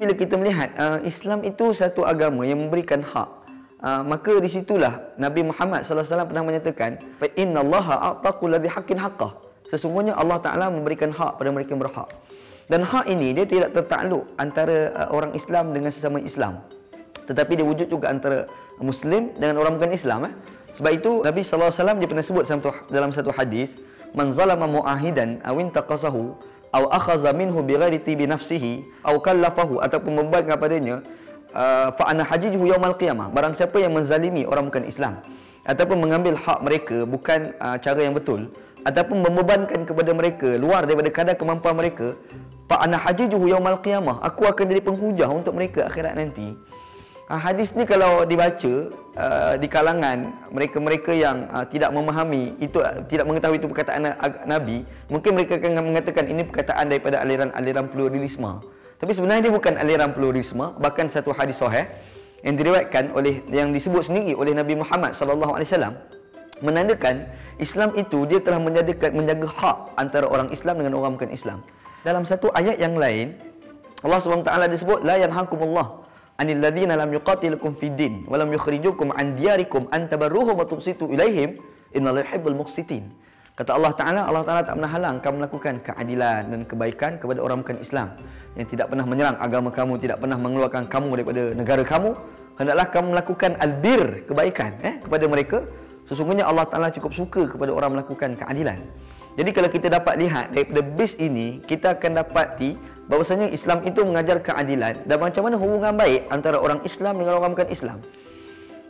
Bila kita melihat Islam itu satu agama yang memberikan hak, maka di situlah Nabi Muhammad sallallahu alaihi wasallam pernah menyatakan, fa innallaha a'taqu ladzi haqqin haqqah. Sesungguhnya Allah Taala memberikan hak pada mereka yang berhak. Dan hak ini dia tidak tertakluk antara orang Islam dengan sesama Islam, tetapi dia wujud juga antara Muslim dengan orang bukan Islam. Sebab itu Nabi sallallahu alaihi wasallam dia pernah sebut dalam satu hadis, man zalama muahidan aw intaqasahu aw akhadha minhu bighairi tibi nafsihi aw kallafahu, ataupun membebankan padanya, fa ana hajijuhu yaumal qiyamah. Barang siapa yang menzalimi orang bukan Islam ataupun mengambil hak mereka bukan cara yang betul, ataupun membebankan kepada mereka luar daripada kadar kemampuan mereka, fa ana hajijuhu yaumal qiyamah, aku akan jadi penghujah untuk mereka akhirat nanti. Hadis ni kalau dibaca di kalangan mereka-mereka yang tidak memahami itu, tidak mengetahui itu perkataan Nabi, mungkin mereka akan mengatakan ini perkataan daripada aliran pluralisme. Tapi sebenarnya dia bukan aliran pluralisme, bahkan satu hadis sahih yang diriwayatkan yang disebut sendiri oleh Nabi Muhammad sallallahu alaihi wasallam menandakan Islam itu dia telah menjaga hak antara orang Islam dengan orang bukan Islam. Dalam satu ayat yang lain Allah SWT disebut, la yanhakumullah anil ladzina lam yuqatilukum fid din wa lam yukhrijukum an diyarikum an tabarruhum wa tuqsitu ilaihim innallaha yuhibbul muqsitin. Kata Allah Taala tak pernah halang kamu melakukan keadilan dan kebaikan kepada orang bukan Islam, yang tidak pernah menyerang agama kamu, tidak pernah mengeluarkan kamu daripada negara kamu. Hendaklah kamu melakukan albir, kebaikan kepada mereka. Sesungguhnya Allah Taala cukup suka kepada orang melakukan keadilan. Jadi kalau kita dapat lihat daripada base ini, kita akan dapati bahawasanya Islam itu mengajar keadilan dan macam mana hubungan baik antara orang Islam dengan orang bukan Islam.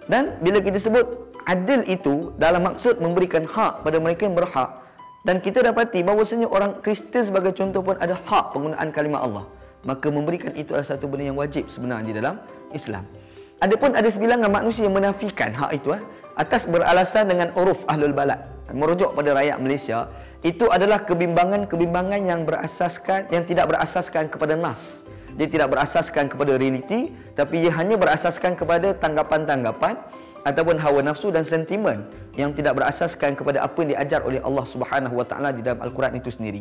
Dan bila kita sebut adil itu dalam maksud memberikan hak pada mereka yang berhak, dan kita dapati bahawasanya orang Kristian sebagai contoh pun ada hak penggunaan kalimah Allah, maka memberikan itu adalah satu benda yang wajib sebenarnya di dalam Islam. Adapun ada sebilangan manusia yang menafikan hak itu atas beralasan dengan uruf ahlul balad, merujuk pada rakyat Malaysia. Itu adalah kebimbangan yang tidak berasaskan kepada nas. Dia tidak berasaskan kepada realiti, tapi ia hanya berasaskan kepada tanggapan-tanggapan ataupun hawa nafsu dan sentimen yang tidak berasaskan kepada apa yang diajar oleh Allah Subhanahu Wa Taala di dalam Al-Quran itu sendiri.